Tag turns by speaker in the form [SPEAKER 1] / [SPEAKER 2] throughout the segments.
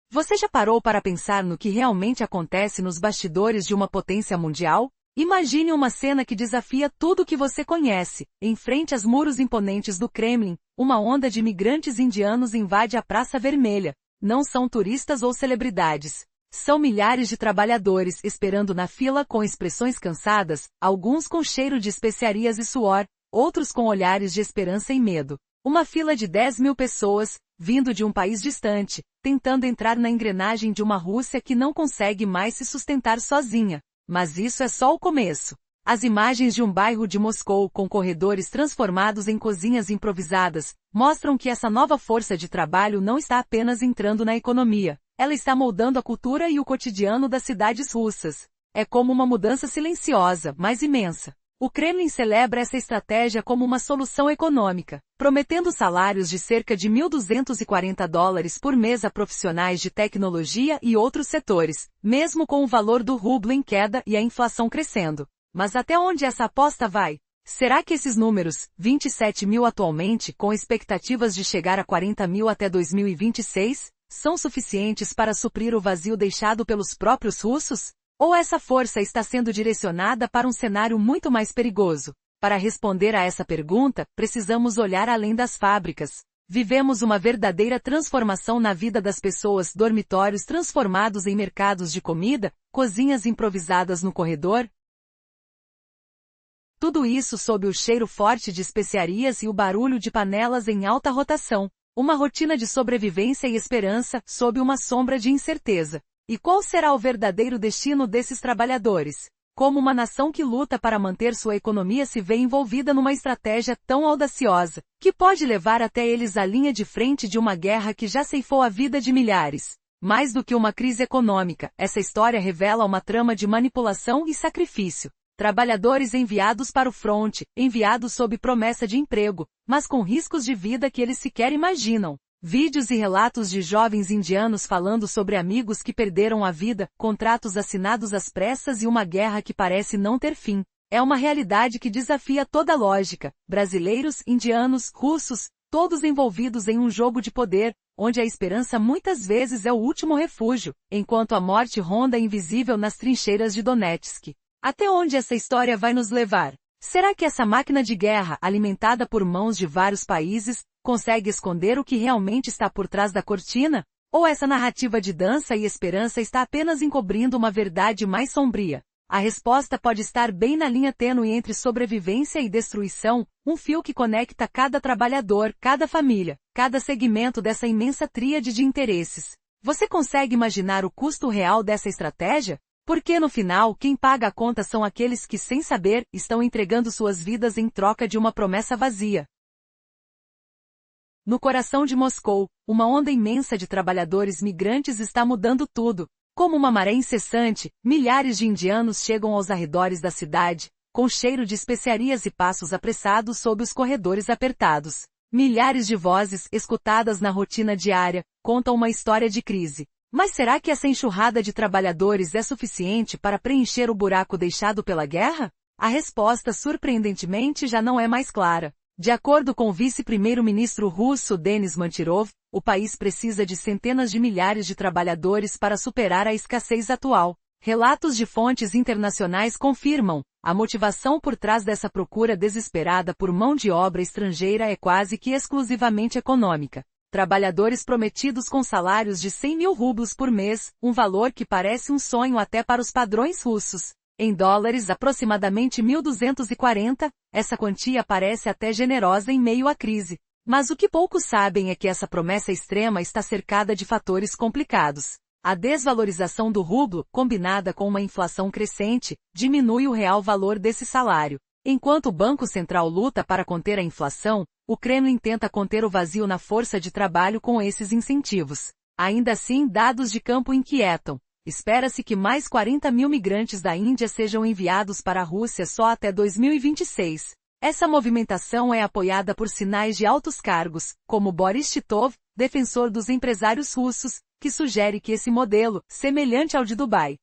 [SPEAKER 1] Você já parou para pensar no que realmente acontece nos bastidores de uma potência mundial? Imagine uma cena que desafia tudo o que você conhece. Em frente aos muros imponentes do Kremlin, uma onda de imigrantes indianos invade a Praça Vermelha. Não são turistas ou celebridades. São milhares de trabalhadores esperando na fila com expressões cansadas, alguns com cheiro de especiarias e suor, outros com olhares de esperança e medo. Uma fila de 10.000 pessoas, vindo de um país distante, tentando entrar na engrenagem de uma Rússia que não consegue mais se sustentar sozinha. Mas isso é só o começo. As imagens de um bairro de Moscou com corredores transformados em cozinhas improvisadas mostram que essa nova força de trabalho não está apenas entrando na economia, ela está moldando a cultura e o cotidiano das cidades russas. É como uma mudança silenciosa, mas imensa. O Kremlin celebra essa estratégia como uma solução econômica, prometendo salários de cerca de $1.240 por mês a profissionais de tecnologia e outros setores, mesmo com o valor do rublo em queda e a inflação crescendo. Mas até onde essa aposta vai? Será que esses números, 27.000 atualmente, com expectativas de chegar a 40.000 até 2026, são suficientes para suprir o vazio deixado pelos próprios russos? Ou essa força está sendo direcionada para um cenário muito mais perigoso? Para responder a essa pergunta, precisamos olhar além das fábricas. Vivemos uma verdadeira transformação na vida das pessoas, dormitórios transformados em mercados de comida, cozinhas improvisadas no corredor. Tudo isso sob o cheiro forte de especiarias e o barulho de panelas em alta rotação. Uma rotina de sobrevivência e esperança, sob uma sombra de incerteza. E qual será o verdadeiro destino desses trabalhadores? Como uma nação que luta para manter sua economia se vê envolvida numa estratégia tão audaciosa, que pode levar até eles à linha de frente de uma guerra que já ceifou a vida de milhares? Mais do que uma crise econômica, essa história revela uma trama de manipulação e sacrifício. Trabalhadores enviados para o fronte, enviados sob promessa de emprego, mas com riscos de vida que eles sequer imaginam. Vídeos e relatos de jovens indianos falando sobre amigos que perderam a vida, contratos assinados às pressas e uma guerra que parece não ter fim. É uma realidade que desafia toda lógica. Brasileiros, indianos, russos, todos envolvidos em um jogo de poder, onde a esperança muitas vezes é o último refúgio, enquanto a morte ronda invisível nas trincheiras de Donetsk. Até onde essa história vai nos levar? Será que essa máquina de guerra, alimentada por mãos de vários países, consegue esconder o que realmente está por trás da cortina? Ou essa narrativa de dança e esperança está apenas encobrindo uma verdade mais sombria? A resposta pode estar bem na linha tênue entre sobrevivência e destruição, um fio que conecta cada trabalhador, cada família, cada segmento dessa imensa tríade de interesses. Você consegue imaginar o custo real dessa estratégia? Porque no final, quem paga a conta são aqueles que, sem saber, estão entregando suas vidas em troca de uma promessa vazia. No coração de Moscou, uma onda imensa de trabalhadores migrantes está mudando tudo. Como uma maré incessante, milhares de indianos chegam aos arredores da cidade, com cheiro de especiarias e passos apressados sob os corredores apertados. Milhares de vozes, escutadas na rotina diária, contam uma história de crise. Mas será que essa enxurrada de trabalhadores é suficiente para preencher o buraco deixado pela guerra? A resposta, surpreendentemente, já não é mais clara. De acordo com o vice-primeiro-ministro russo Denis Mantirov, o país precisa de centenas de milhares de trabalhadores para superar a escassez atual. Relatos de fontes internacionais confirmam, a motivação por trás dessa procura desesperada por mão de obra estrangeira é quase que exclusivamente econômica. Trabalhadores prometidos com salários de 100.000 rublos por mês, um valor que parece um sonho até para os padrões russos. Em dólares, aproximadamente 1.240, essa quantia parece até generosa em meio à crise. Mas o que poucos sabem é que essa promessa extrema está cercada de fatores complicados. A desvalorização do rublo, combinada com uma inflação crescente, diminui o real valor desse salário. Enquanto o Banco Central luta para conter a inflação, o Kremlin tenta conter o vazio na força de trabalho com esses incentivos. Ainda assim, dados de campo inquietam. Espera-se que mais 40.000 migrantes da Índia sejam enviados para a Rússia só até 2026. Essa movimentação é apoiada por sinais de altos cargos, como Boris Titov, defensor dos empresários russos, que sugere que esse modelo, semelhante ao de Dubai,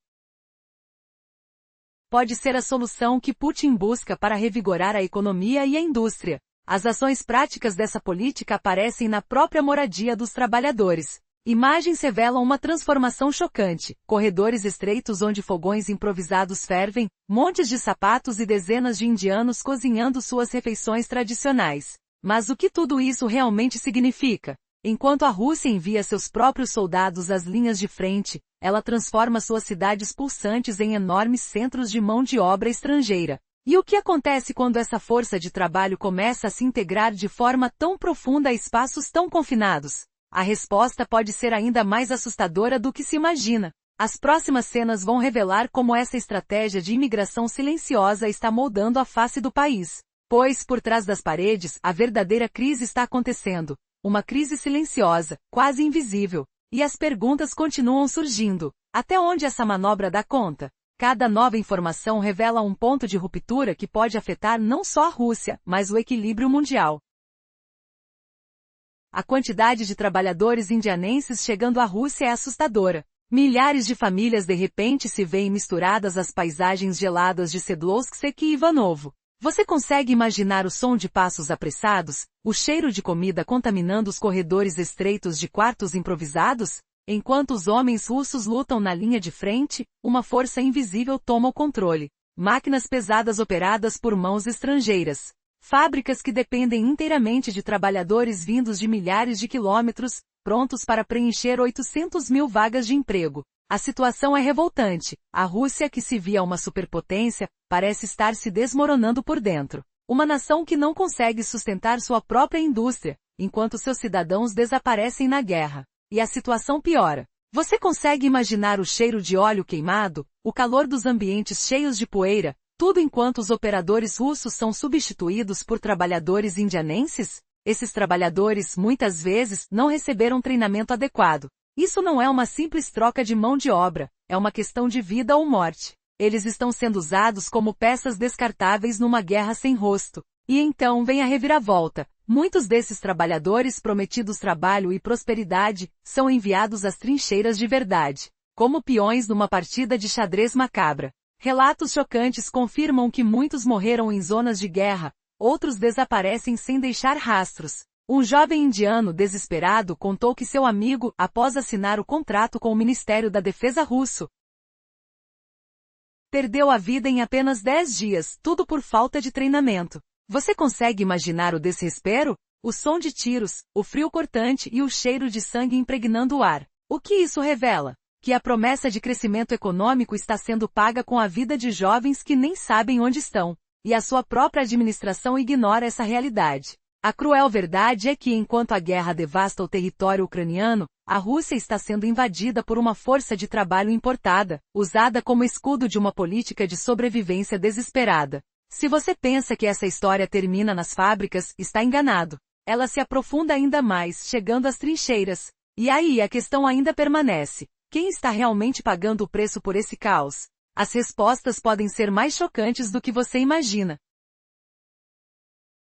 [SPEAKER 1] pode ser a solução que Putin busca para revigorar a economia e a indústria. As ações práticas dessa política aparecem na própria moradia dos trabalhadores. Imagens revelam uma transformação chocante, corredores estreitos onde fogões improvisados fervem, montes de sapatos e dezenas de indianos cozinhando suas refeições tradicionais. Mas o que tudo isso realmente significa? Enquanto a Rússia envia seus próprios soldados às linhas de frente, ela transforma suas cidades pulsantes em enormes centros de mão de obra estrangeira. E o que acontece quando essa força de trabalho começa a se integrar de forma tão profunda a espaços tão confinados? A resposta pode ser ainda mais assustadora do que se imagina. As próximas cenas vão revelar como essa estratégia de imigração silenciosa está moldando a face do país. Pois, por trás das paredes, a verdadeira crise está acontecendo. Uma crise silenciosa, quase invisível. E as perguntas continuam surgindo. Até onde essa manobra dá conta? Cada nova informação revela um ponto de ruptura que pode afetar não só a Rússia, mas o equilíbrio mundial. A quantidade de trabalhadores indianenses chegando à Rússia é assustadora. Milhares de famílias de repente se veem misturadas às paisagens geladas de Sedlovsk e Ivanovo. Você consegue imaginar o som de passos apressados, o cheiro de comida contaminando os corredores estreitos de quartos improvisados? Enquanto os homens russos lutam na linha de frente, uma força invisível toma o controle. Máquinas pesadas operadas por mãos estrangeiras. Fábricas que dependem inteiramente de trabalhadores vindos de milhares de quilômetros, prontos para preencher 800 mil vagas de emprego. A situação é revoltante. A Rússia, que se via uma superpotência, parece estar se desmoronando por dentro. Uma nação que não consegue sustentar sua própria indústria, enquanto seus cidadãos desaparecem na guerra. E a situação piora. Você consegue imaginar o cheiro de óleo queimado, o calor dos ambientes cheios de poeira, tudo enquanto os operadores russos são substituídos por trabalhadores indianenses? Esses trabalhadores, muitas vezes, não receberam treinamento adequado. Isso não é uma simples troca de mão de obra, é uma questão de vida ou morte. Eles estão sendo usados como peças descartáveis numa guerra sem rosto. E então vem a reviravolta. Muitos desses trabalhadores prometidos trabalho e prosperidade, são enviados às trincheiras de verdade. Como peões numa partida de xadrez macabra. Relatos chocantes confirmam que muitos morreram em zonas de guerra, outros desaparecem sem deixar rastros. Um jovem indiano desesperado contou que seu amigo, após assinar o contrato com o Ministério da Defesa russo, perdeu a vida em apenas 10 dias, tudo por falta de treinamento. Você consegue imaginar o desespero? O som de tiros, o frio cortante e o cheiro de sangue impregnando o ar. O que isso revela? Que a promessa de crescimento econômico está sendo paga com a vida de jovens que nem sabem onde estão. E a sua própria administração ignora essa realidade. A cruel verdade é que enquanto a guerra devasta o território ucraniano, a Rússia está sendo invadida por uma força de trabalho importada, usada como escudo de uma política de sobrevivência desesperada. Se você pensa que essa história termina nas fábricas, está enganado. Ela se aprofunda ainda mais, chegando às trincheiras. E aí a questão ainda permanece. Quem está realmente pagando o preço por esse caos? As respostas podem ser mais chocantes do que você imagina.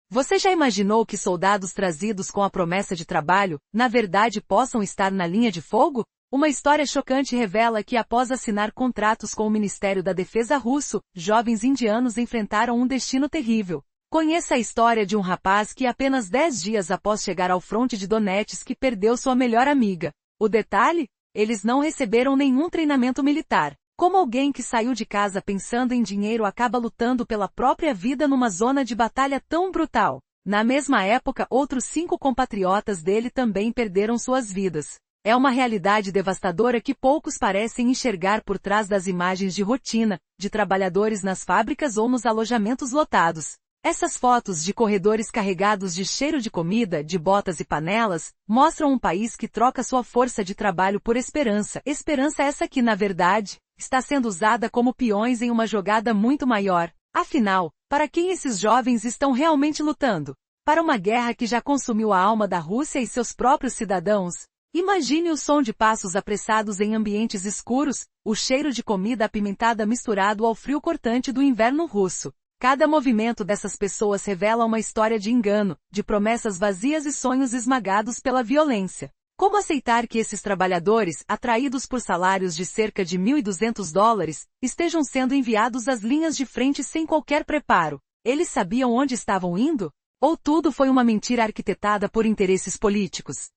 [SPEAKER 1] Você já imaginou que soldados trazidos com a promessa de trabalho, na verdade possam estar na linha de fogo? Uma história chocante revela que após assinar contratos com o Ministério da Defesa russo, jovens indianos enfrentaram um destino terrível. Conheça a história de um rapaz que apenas 10 dias após chegar ao fronte de Donetsk perdeu sua melhor amiga. O detalhe? Eles não receberam nenhum treinamento militar. Como alguém que saiu de casa pensando em dinheiro acaba lutando pela própria vida numa zona de batalha tão brutal? Na mesma época, outros 5 compatriotas dele também perderam suas vidas. É uma realidade devastadora que poucos parecem enxergar por trás das imagens de rotina, de trabalhadores nas fábricas ou nos alojamentos lotados. Essas fotos de corredores carregados de cheiro de comida, de botas e panelas, mostram um país que troca sua força de trabalho por esperança. Esperança essa que, na verdade, está sendo usada como peões em uma jogada muito maior. Afinal, para quem esses jovens estão realmente lutando? Para uma guerra que já consumiu a alma da Rússia e seus próprios cidadãos? Imagine o som de passos apressados em ambientes escuros, o cheiro de comida apimentada misturado ao frio cortante do inverno russo. Cada movimento dessas pessoas revela uma história de engano, de promessas vazias e sonhos esmagados pela violência. Como aceitar que esses trabalhadores, atraídos por salários de cerca de $1.200, estejam sendo enviados às linhas de frente sem qualquer preparo? Eles sabiam onde estavam indo? Ou tudo foi uma mentira arquitetada por interesses políticos?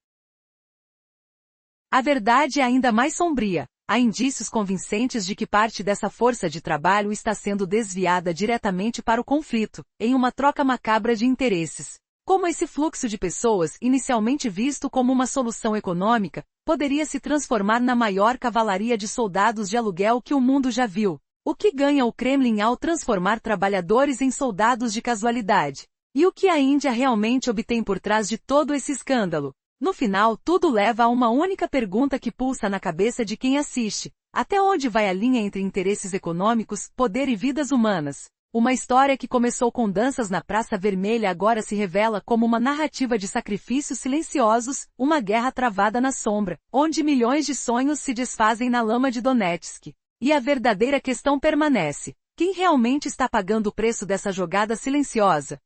[SPEAKER 1] A verdade é ainda mais sombria. Há indícios convincentes de que parte dessa força de trabalho está sendo desviada diretamente para o conflito, em uma troca macabra de interesses. Como esse fluxo de pessoas, inicialmente visto como uma solução econômica, poderia se transformar na maior cavalaria de soldados de aluguel que o mundo já viu. O que ganha o Kremlin ao transformar trabalhadores em soldados de casualidade? E o que a Índia realmente obtém por trás de todo esse escândalo? No final, tudo leva a uma única pergunta que pulsa na cabeça de quem assiste. Até onde vai a linha entre interesses econômicos, poder e vidas humanas? Uma história que começou com danças na Praça Vermelha agora se revela como uma narrativa de sacrifícios silenciosos, uma guerra travada na sombra, onde milhões de sonhos se desfazem na lama de Donetsk. E a verdadeira questão permanece: quem realmente está pagando o preço dessa jogada silenciosa?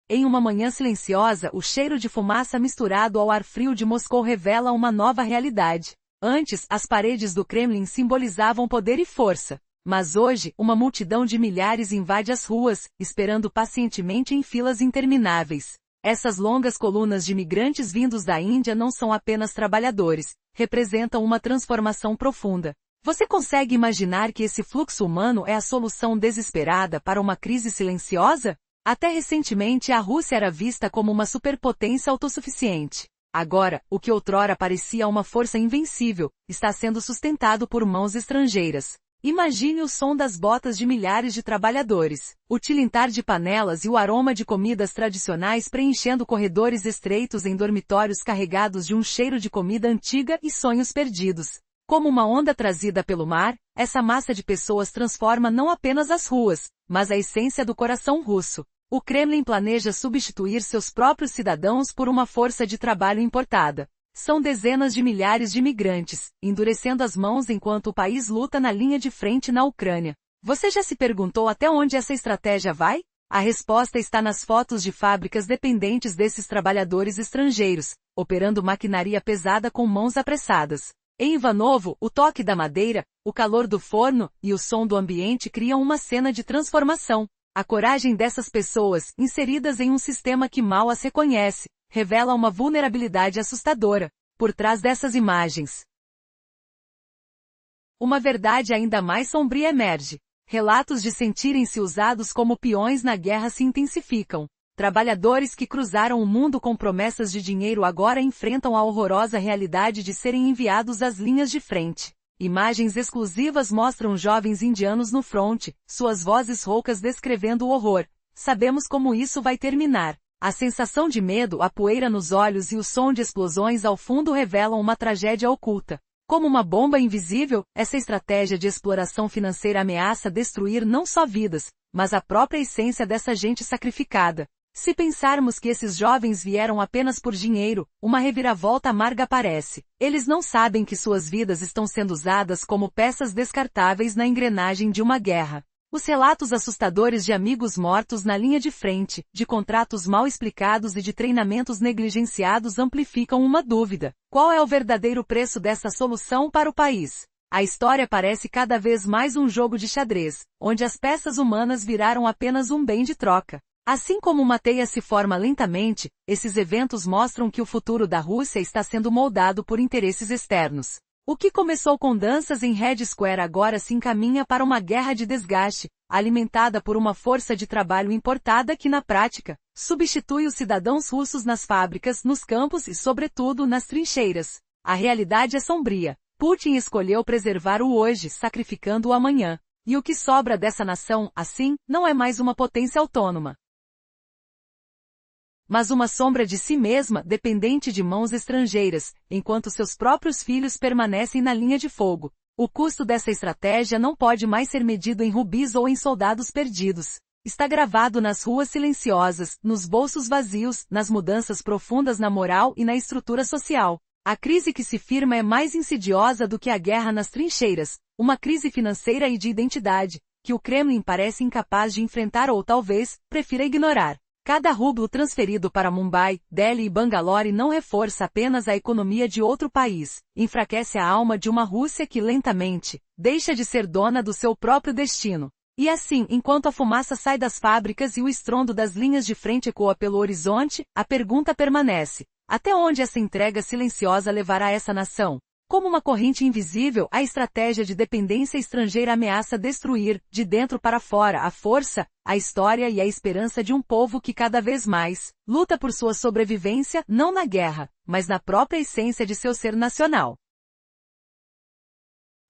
[SPEAKER 1] Em uma manhã silenciosa, o cheiro de fumaça misturado ao ar frio de Moscou revela uma nova realidade. Antes, as paredes do Kremlin simbolizavam poder e força. Mas hoje, uma multidão de milhares invade as ruas, esperando pacientemente em filas intermináveis. Essas longas colunas de migrantes vindos da Índia não são apenas trabalhadores, representam uma transformação profunda. Você consegue imaginar que esse fluxo humano é a solução desesperada para uma crise silenciosa? Até recentemente a Rússia era vista como uma superpotência autossuficiente. Agora, o que outrora parecia uma força invencível, está sendo sustentado por mãos estrangeiras. Imagine o som das botas de milhares de trabalhadores, o tilintar de panelas e o aroma de comidas tradicionais preenchendo corredores estreitos em dormitórios carregados de um cheiro de comida antiga e sonhos perdidos. Como uma onda trazida pelo mar, essa massa de pessoas transforma não apenas as ruas, mas a essência do coração russo. O Kremlin planeja substituir seus próprios cidadãos por uma força de trabalho importada. São dezenas de milhares de imigrantes, endurecendo as mãos enquanto o país luta na linha de frente na Ucrânia. Você já se perguntou até onde essa estratégia vai? A resposta está nas fotos de fábricas dependentes desses trabalhadores estrangeiros, operando maquinaria pesada com mãos apressadas. Em Ivanovo, o toque da madeira, o calor do forno e o som do ambiente criam uma cena de transformação. A coragem dessas pessoas, inseridas em um sistema que mal as reconhece, revela uma vulnerabilidade assustadora. Por trás dessas imagens, uma verdade ainda mais sombria emerge. Relatos de sentirem-se usados como peões na guerra se intensificam. Trabalhadores que cruzaram o mundo com promessas de dinheiro agora enfrentam a horrorosa realidade de serem enviados às linhas de frente. Imagens exclusivas mostram jovens indianos no fronte, suas vozes roucas descrevendo o horror. Sabemos como isso vai terminar. A sensação de medo, a poeira nos olhos e o som de explosões ao fundo revelam uma tragédia oculta. Como uma bomba invisível, essa estratégia de exploração financeira ameaça destruir não só vidas, mas a própria essência dessa gente sacrificada. Se pensarmos que esses jovens vieram apenas por dinheiro, uma reviravolta amarga aparece. Eles não sabem que suas vidas estão sendo usadas como peças descartáveis na engrenagem de uma guerra. Os relatos assustadores de amigos mortos na linha de frente, de contratos mal explicados e de treinamentos negligenciados amplificam uma dúvida: qual é o verdadeiro preço dessa solução para o país? A história parece cada vez mais um jogo de xadrez, onde as peças humanas viraram apenas um bem de troca. Assim como uma teia se forma lentamente, esses eventos mostram que o futuro da Rússia está sendo moldado por interesses externos. O que começou com danças em Red Square agora se encaminha para uma guerra de desgaste, alimentada por uma força de trabalho importada que na prática, substitui os cidadãos russos nas fábricas, nos campos e sobretudo nas trincheiras. A realidade é sombria. Putin escolheu preservar o hoje, sacrificando o amanhã. E o que sobra dessa nação, assim, não é mais uma potência autônoma, mas uma sombra de si mesma dependente de mãos estrangeiras, enquanto seus próprios filhos permanecem na linha de fogo. O custo dessa estratégia não pode mais ser medido em rubis ou em soldados perdidos. Está gravado nas ruas silenciosas, nos bolsos vazios, nas mudanças profundas na moral e na estrutura social. A crise que se firma é mais insidiosa do que a guerra nas trincheiras, uma crise financeira e de identidade, que o Kremlin parece incapaz de enfrentar ou talvez, prefira ignorar. Cada rublo transferido para Mumbai, Delhi e Bangalore não reforça apenas a economia de outro país, enfraquece a alma de uma Rússia que lentamente deixa de ser dona do seu próprio destino. E assim, enquanto a fumaça sai das fábricas e o estrondo das linhas de frente ecoa pelo horizonte, a pergunta permanece: Até onde essa entrega silenciosa levará essa nação? Como uma corrente invisível, a estratégia de dependência estrangeira ameaça destruir, de dentro para fora, a força, a história e a esperança de um povo que cada vez mais luta por sua sobrevivência, não na guerra, mas na própria essência de seu ser nacional.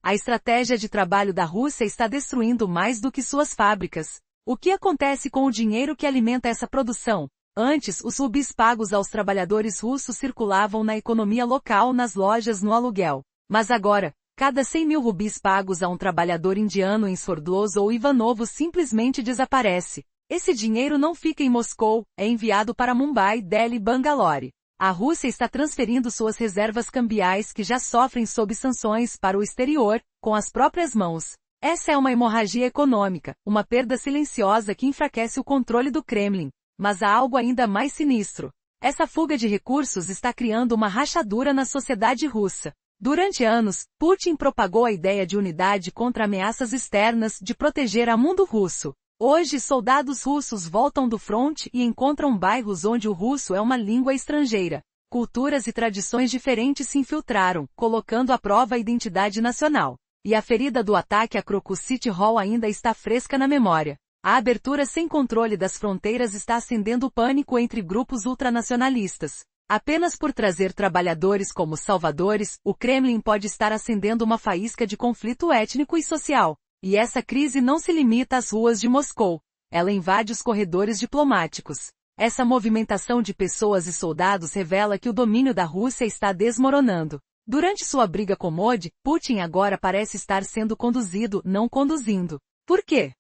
[SPEAKER 1] A estratégia de trabalho da Rússia está destruindo mais do que suas fábricas. O que acontece com o dinheiro que alimenta essa produção? Antes, os rubis pagos aos trabalhadores russos circulavam na economia local nas lojas no aluguel. Mas agora, cada 100 mil rubis pagos a um trabalhador indiano em Sverdlovsk ou Ivanovo simplesmente desaparece. Esse dinheiro não fica em Moscou, é enviado para Mumbai, Delhi e Bangalore. A Rússia está transferindo suas reservas cambiais que já sofrem sob sanções para o exterior, com as próprias mãos. Essa é uma hemorragia econômica, uma perda silenciosa que enfraquece o controle do Kremlin. Mas há algo ainda mais sinistro. Essa fuga de recursos está criando uma rachadura na sociedade russa. Durante anos, Putin propagou a ideia de unidade contra ameaças externas, de proteger a mundo russo. Hoje, soldados russos voltam do fronte e encontram bairros onde o russo é uma língua estrangeira. Culturas e tradições diferentes se infiltraram, colocando à prova a identidade nacional. E a ferida do ataque a Crocus City Hall ainda está fresca na memória. A abertura sem controle das fronteiras está acendendo o pânico entre grupos ultranacionalistas. Apenas por trazer trabalhadores como salvadores, o Kremlin pode estar acendendo uma faísca de conflito étnico e social. E essa crise não se limita às ruas de Moscou. Ela invade os corredores diplomáticos. Essa movimentação de pessoas e soldados revela que o domínio da Rússia está desmoronando. Durante sua briga com Modi, Putin agora parece estar sendo conduzido, não conduzindo. Por quê?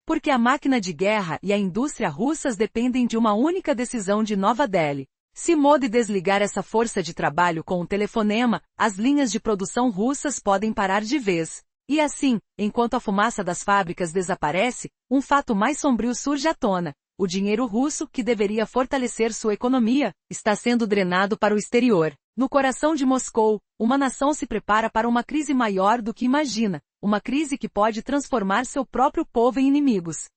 [SPEAKER 1] Porque a máquina de guerra e a indústria russas dependem de uma única decisão de Nova Delhi. Se Modi desligar essa força de trabalho com um telefonema, as linhas de produção russas podem parar de vez. E assim, enquanto a fumaça das fábricas desaparece, um fato mais sombrio surge à tona. O dinheiro russo, que deveria fortalecer sua economia, está sendo drenado para o exterior. No coração de Moscou, uma nação se prepara para uma crise maior do que imagina. Uma crise que pode transformar seu próprio povo em inimigos.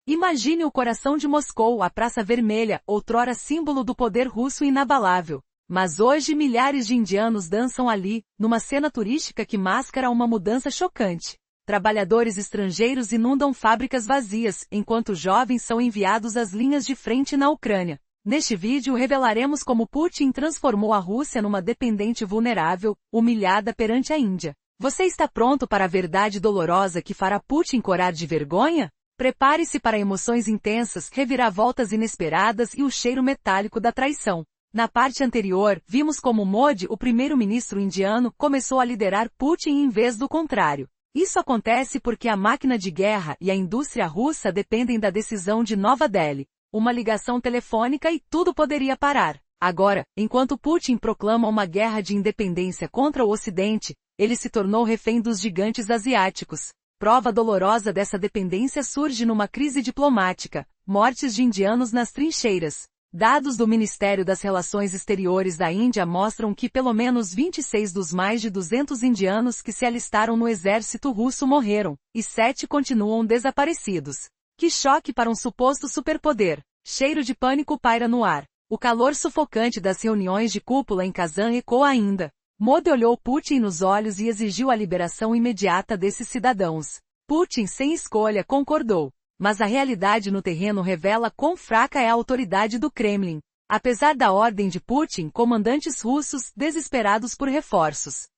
[SPEAKER 1] Imagine o coração de Moscou, a Praça Vermelha, outrora símbolo do poder russo inabalável. Mas hoje milhares de indianos dançam ali, numa cena turística que mascara uma mudança chocante. Trabalhadores estrangeiros inundam fábricas vazias, enquanto jovens são enviados às linhas de frente na Ucrânia. Neste vídeo revelaremos como Putin transformou a Rússia numa dependente vulnerável, humilhada perante a Índia. Você está pronto para a verdade dolorosa que fará Putin corar de vergonha? Prepare-se para emoções intensas, reviravoltas inesperadas e o cheiro metálico da traição. Na parte anterior, vimos como Modi, o primeiro-ministro indiano, começou a liderar Putin em vez do contrário. Isso acontece porque a máquina de guerra e a indústria russa dependem da decisão de Nova Delhi. Uma ligação telefônica e tudo poderia parar. Agora, enquanto Putin proclama uma guerra de independência contra o Ocidente, ele se tornou refém dos gigantes asiáticos. Prova dolorosa dessa dependência surge numa crise diplomática, mortes de indianos nas trincheiras. Dados do Ministério das Relações Exteriores da Índia mostram que pelo menos 26 dos mais de 200 indianos que se alistaram no exército russo morreram, e 7 continuam desaparecidos. Que choque para um suposto superpoder. Cheiro de pânico paira no ar. O calor sufocante das reuniões de cúpula em Kazan ecoa ainda. Modi olhou Putin nos olhos e exigiu a liberação imediata desses cidadãos. Putin, sem escolha, concordou. Mas a realidade no terreno revela quão fraca é a autoridade do Kremlin. Apesar da ordem de Putin, comandantes russos, desesperados por reforços,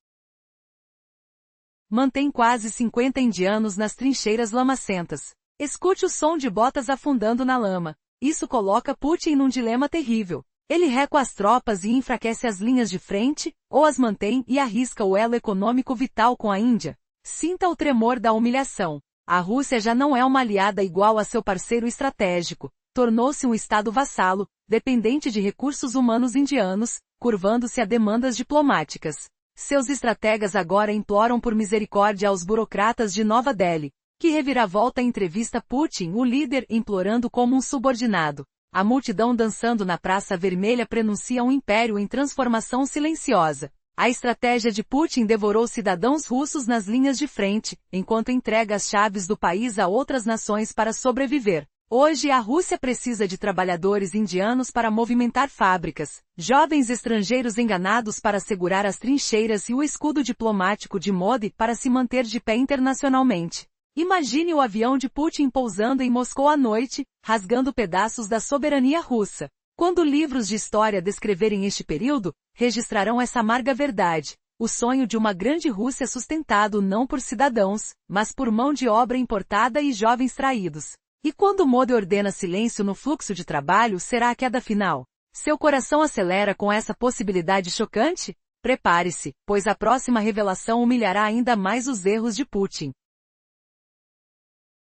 [SPEAKER 1] mantêm quase 50 indianos nas trincheiras lamacentas. Escute o som de botas afundando na lama. Isso coloca Putin num dilema terrível. Ele recua as tropas e enfraquece as linhas de frente, ou as mantém e arrisca o elo econômico vital com a Índia. Sinta o tremor da humilhação. A Rússia já não é uma aliada igual a seu parceiro estratégico. Tornou-se um estado vassalo, dependente de recursos humanos indianos, curvando-se a demandas diplomáticas. Seus estrategas agora imploram por misericórdia aos burocratas de Nova Delhi. Que reviravolta entrevista Putin, o líder, implorando como um subordinado. A multidão dançando na Praça Vermelha prenuncia um império em transformação silenciosa. A estratégia de Putin devorou cidadãos russos nas linhas de frente, enquanto entrega as chaves do país a outras nações para sobreviver. Hoje a Rússia precisa de trabalhadores indianos para movimentar fábricas, jovens estrangeiros enganados para segurar as trincheiras e o escudo diplomático de Modi para se manter de pé internacionalmente. Imagine o avião de Putin pousando em Moscou à noite, rasgando pedaços da soberania russa. Quando livros de história descreverem este período, registrarão essa amarga verdade. O sonho de uma grande Rússia sustentado não por cidadãos, mas por mão de obra importada e jovens traídos. E quando Modi ordena silêncio no fluxo de trabalho, será a queda final? Seu coração acelera com essa possibilidade chocante? Prepare-se, pois a próxima revelação humilhará ainda mais os erros de Putin.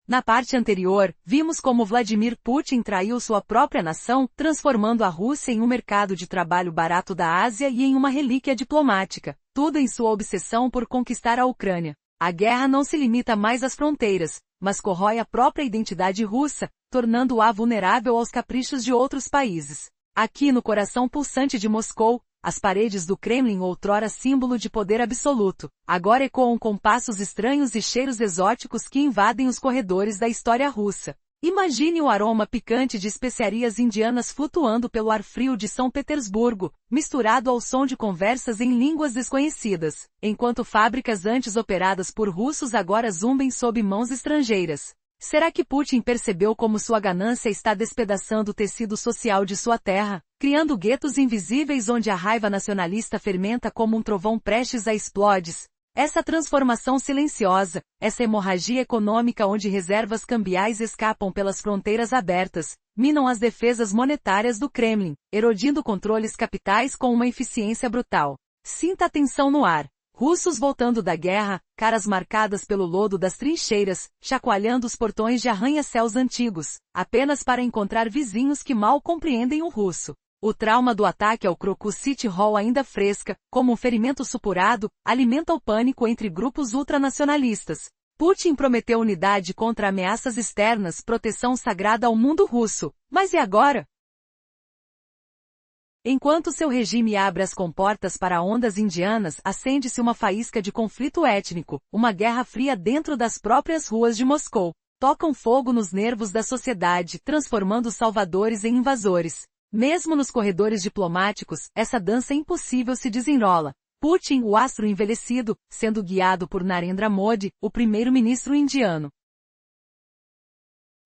[SPEAKER 1] Na parte anterior, vimos como Vladimir Putin traiu sua própria nação, transformando a Rússia em um mercado de trabalho barato da Ásia e em uma relíquia diplomática, tudo em sua obsessão por conquistar a Ucrânia. A guerra não se limita mais às fronteiras, mas corrói a própria identidade russa, tornando-a vulnerável aos caprichos de outros países. Aqui no coração pulsante de Moscou, as paredes do Kremlin, outrora símbolo de poder absoluto, agora ecoam com passos estranhos e cheiros exóticos que invadem os corredores da história russa. Imagine o aroma picante de especiarias indianas flutuando pelo ar frio de São Petersburgo, misturado ao som de conversas em línguas desconhecidas, enquanto fábricas antes operadas por russos agora zumbem sob mãos estrangeiras. Será que Putin percebeu como sua ganância está despedaçando o tecido social de sua terra, criando guetos invisíveis onde a raiva nacionalista fermenta como um trovão prestes a explodir? Essa transformação silenciosa, essa hemorragia econômica onde reservas cambiais escapam pelas fronteiras abertas, minam as defesas monetárias do Kremlin, erodindo controles capitais com uma eficiência brutal. Sinta a tensão no ar. Russos voltando da guerra, caras marcadas pelo lodo das trincheiras, chacoalhando os portões de arranha-céus antigos, apenas para encontrar vizinhos que mal compreendem o russo. O trauma do ataque ao Crocus City Hall ainda fresca, como um ferimento supurado, alimenta o pânico entre grupos ultranacionalistas. Putin prometeu unidade contra ameaças externas, proteção sagrada ao mundo russo. Mas e agora? Enquanto seu regime abre as comportas para ondas indianas, acende-se uma faísca de conflito étnico, uma guerra fria dentro das próprias ruas de Moscou. Tocam fogo nos nervos da sociedade, transformando os salvadores em invasores. Mesmo nos corredores diplomáticos, essa dança impossível se desenrola. Putin, o astro envelhecido, sendo guiado por Narendra Modi, o primeiro-ministro indiano.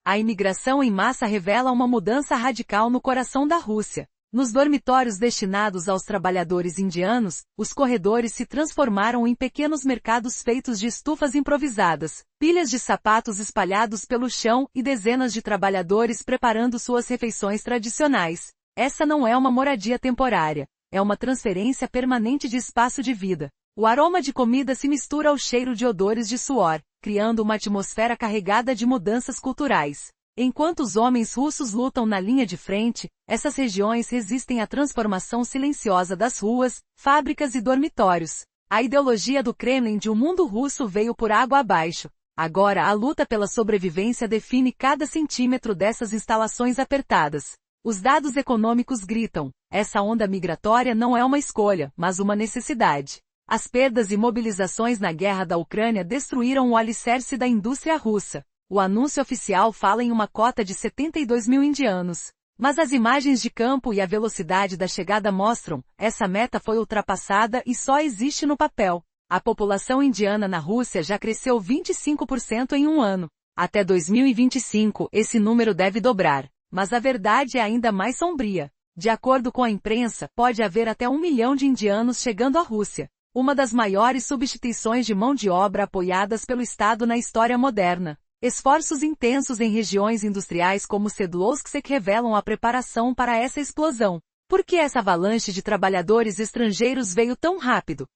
[SPEAKER 1] A imigração em massa revela uma mudança radical no coração da Rússia. Nos dormitórios destinados aos trabalhadores indianos, os corredores se transformaram em pequenos mercados feitos de estufas improvisadas, pilhas de sapatos espalhados pelo chão e dezenas de trabalhadores preparando suas refeições tradicionais. Essa não é uma moradia temporária, é uma transferência permanente de espaço de vida. O aroma de comida se mistura ao cheiro de odores de suor, criando uma atmosfera carregada de mudanças culturais. Enquanto os homens russos lutam na linha de frente, essas regiões resistem à transformação silenciosa das ruas, fábricas e dormitórios. A ideologia do Kremlin de um mundo russo veio por água abaixo. Agora a luta pela sobrevivência define cada centímetro dessas instalações apertadas. Os dados econômicos gritam, essa onda migratória não é uma escolha, mas uma necessidade. As perdas e mobilizações na guerra da Ucrânia destruíram o alicerce da indústria russa. O anúncio oficial fala em uma cota de 72 mil indianos. Mas as imagens de campo e a velocidade da chegada mostram, essa meta foi ultrapassada e só existe no papel. A população indiana na Rússia já cresceu 25% em um ano. Até 2025, esse número deve dobrar. Mas a verdade é ainda mais sombria. De acordo com a imprensa, pode haver até 1 milhão de indianos chegando à Rússia. Uma das maiores substituições de mão de obra apoiadas pelo Estado na história moderna. Esforços intensos em regiões industriais como Sverdlovsk revelam a preparação para essa explosão. Por que essa avalanche de trabalhadores estrangeiros veio tão rápido?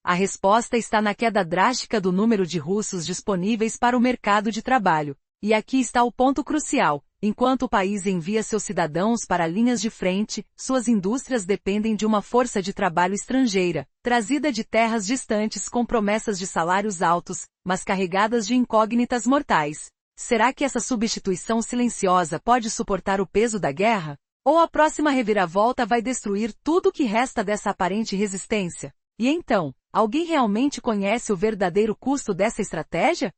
[SPEAKER 1] A resposta está na queda drástica do número de russos disponíveis para o mercado de trabalho. E aqui está o ponto crucial. Enquanto o país envia seus cidadãos para linhas de frente, suas indústrias dependem de uma força de trabalho estrangeira, trazida de terras distantes com promessas de salários altos, mas carregadas de incógnitas mortais. Será que essa substituição silenciosa pode suportar o peso da guerra? Ou a próxima reviravolta vai destruir tudo o que resta dessa aparente resistência? E então, alguém realmente conhece o verdadeiro custo dessa estratégia?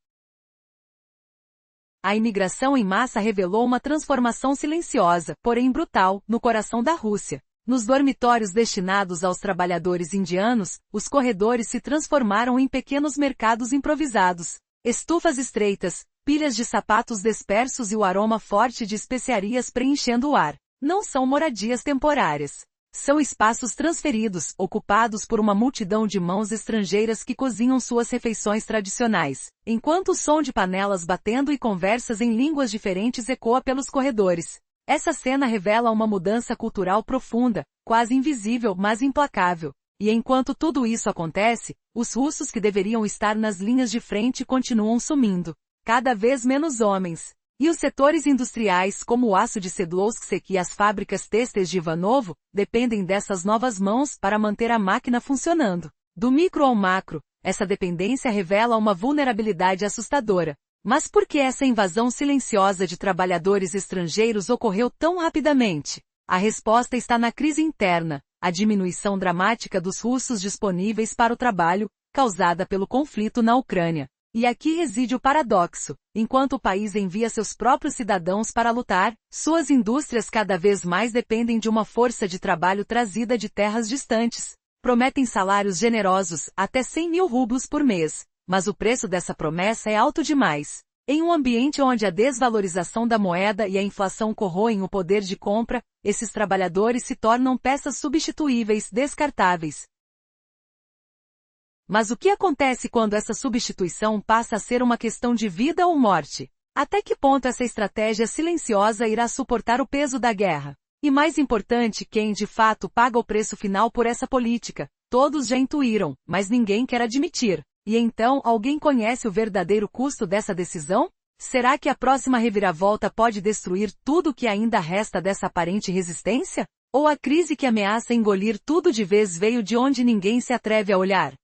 [SPEAKER 1] A imigração em massa revelou uma transformação silenciosa, porém brutal, no coração da Rússia. Nos dormitórios destinados aos trabalhadores indianos, os corredores se transformaram em pequenos mercados improvisados. Estufas estreitas, pilhas de sapatos dispersos e o aroma forte de especiarias preenchendo o ar. Não são moradias temporárias. São espaços transferidos, ocupados por uma multidão de mãos estrangeiras que cozinham suas refeições tradicionais, enquanto o som de panelas batendo e conversas em línguas diferentes ecoa pelos corredores. Essa cena revela uma mudança cultural profunda, quase invisível, mas implacável. E enquanto tudo isso acontece, os russos que deveriam estar nas linhas de frente continuam sumindo. Cada vez menos homens. E os setores industriais como o aço de Sedlovsk e as fábricas têxteis de Ivanovo, dependem dessas novas mãos para manter a máquina funcionando. Do micro ao macro, essa dependência revela uma vulnerabilidade assustadora. Mas por que essa invasão silenciosa de trabalhadores estrangeiros ocorreu tão rapidamente? A resposta está na crise interna, a diminuição dramática dos russos disponíveis para o trabalho, causada pelo conflito na Ucrânia. E aqui reside o paradoxo. Enquanto o país envia seus próprios cidadãos para lutar, suas indústrias cada vez mais dependem de uma força de trabalho trazida de terras distantes. Prometem salários generosos, até 100 mil rublos por mês. Mas o preço dessa promessa é alto demais. Em um ambiente onde a desvalorização da moeda e a inflação corroem o poder de compra, esses trabalhadores se tornam peças substituíveis, descartáveis. Mas o que acontece quando essa substituição passa a ser uma questão de vida ou morte? Até que ponto essa estratégia silenciosa irá suportar o peso da guerra? E mais importante, quem de fato paga o preço final por essa política? Todos já intuíram, mas ninguém quer admitir. E então, alguém conhece o verdadeiro custo dessa decisão? Será que a próxima reviravolta pode destruir tudo o que ainda resta dessa aparente resistência? Ou a crise que ameaça engolir tudo de vez veio de onde ninguém se atreve a olhar?